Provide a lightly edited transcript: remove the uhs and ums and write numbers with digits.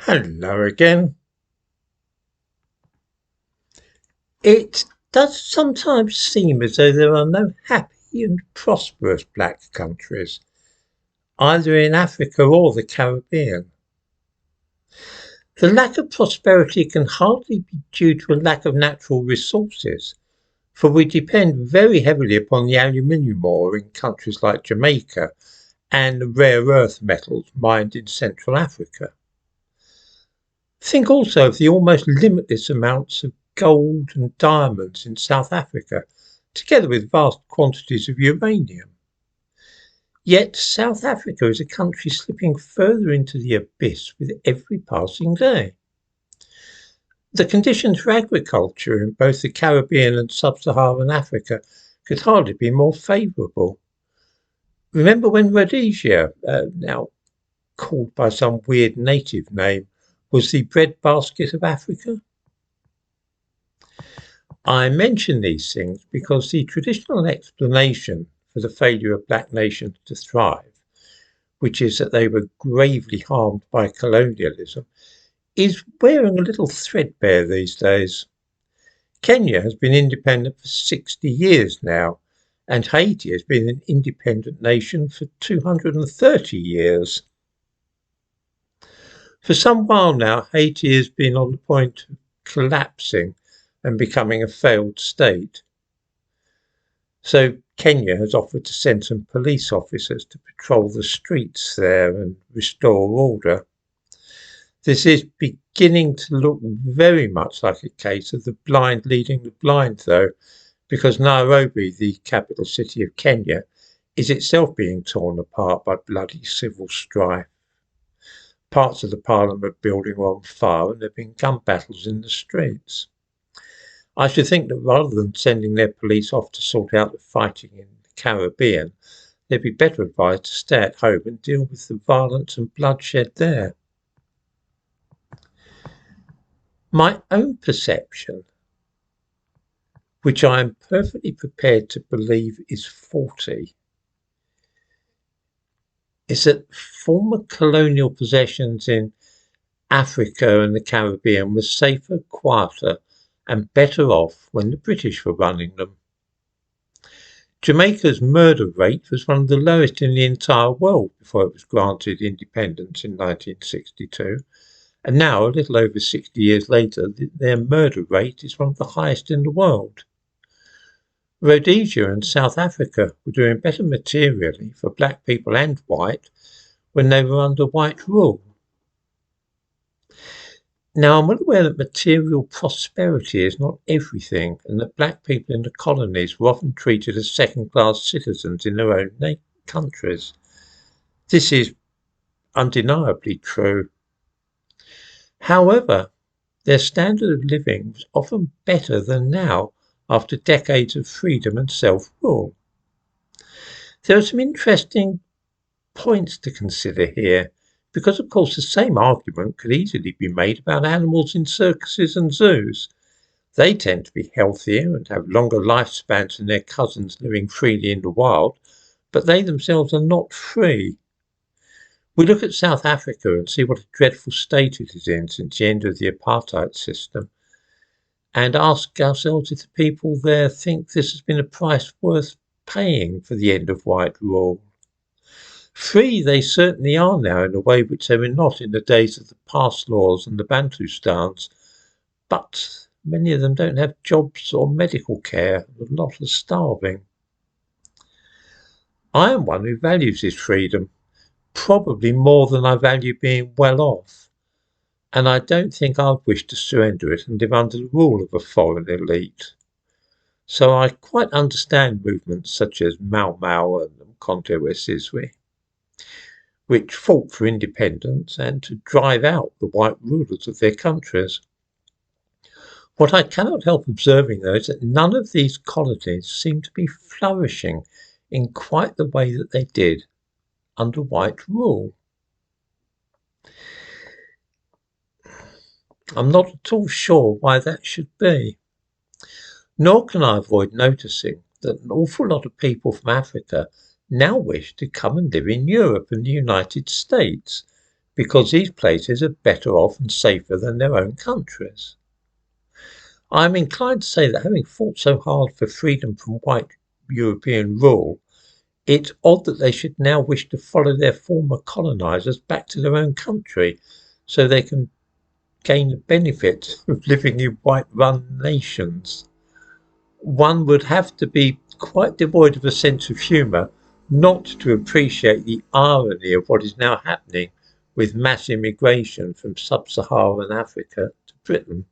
Hello again. It does sometimes seem as though there are no happy and prosperous black countries, either in Africa or the Caribbean. The lack of prosperity can hardly be due to a lack of natural resources, for we depend very heavily upon the aluminium ore in countries like Jamaica and the rare earth metals mined in Central Africa. Think also of the almost limitless amounts of gold and diamonds in South Africa, together with vast quantities of uranium. Yet South Africa is a country slipping further into the abyss with every passing day. The conditions for agriculture in both the Caribbean and sub-Saharan Africa could hardly be more favourable. Remember when Rhodesia, now called by some weird native name, was the breadbasket of Africa? I mention these things because the traditional explanation for the failure of black nations to thrive, which is that they were gravely harmed by colonialism, is wearing a little threadbare these days. Kenya has been independent for 60 years now, and Haiti has been an independent nation for 230 years. For some while now, Haiti has been on the point of collapsing and becoming a failed state. So Kenya has offered to send some police officers to patrol the streets there and restore order. This is beginning to look very much like a case of the blind leading the blind, though, because Nairobi, the capital city of Kenya, is itself being torn apart by bloody civil strife. Parts of the Parliament building are on fire and there have been gun battles in the streets. I should think that rather than sending their police off to sort out the fighting in the Caribbean, they'd be better advised to stay at home and deal with the violence and bloodshed there. My own perception, which I am perfectly prepared to believe is faulty, is that former colonial possessions in Africa and the Caribbean were safer, quieter, and better off when the British were running them. Jamaica's murder rate was one of the lowest in the entire world before it was granted independence in 1962, and now, a little over 60 years later, their murder rate is one of the highest in the world. Rhodesia and South Africa were doing better materially for black people and white when they were under white rule. Now, I'm well aware that material prosperity is not everything, and that black people in the colonies were often treated as second-class citizens in their own countries. This is undeniably true. However, their standard of living was often better than now after decades of freedom and self-rule. There are some interesting points to consider here, because of course the same argument could easily be made about animals in circuses and zoos. They tend to be healthier and have longer lifespans than their cousins living freely in the wild, but they themselves are not free. We look at South Africa and see what a dreadful state it is in since the end of the apartheid system, and ask ourselves if the people there think this has been a price worth paying for the end of white rule. Free they certainly are now in a way which they were not in the days of the pass laws and the Bantustans, but many of them don't have jobs or medical care, and a lot are starving. I am one who values this freedom, probably more than I value being well off, and I don't think I'd wish to surrender it and live under the rule of a foreign elite. So I quite understand movements such as Mau Mau and Mkhonto we Sizwe, which fought for independence and to drive out the white rulers of their countries. What I cannot help observing, though, is that none of these colonies seem to be flourishing in quite the way that they did under white rule. I'm not at all sure why that should be. Nor can I avoid noticing that an awful lot of people from Africa now wish to come and live in Europe and the United States, because these places are better off and safer than their own countries. I am inclined to say that having fought so hard for freedom from white European rule, it's odd that they should now wish to follow their former colonisers back to their own country so they can gain the benefits of living in white-run nations. One would have to be quite devoid of a sense of humour not to appreciate the irony of what is now happening with mass immigration from sub-Saharan Africa to Britain.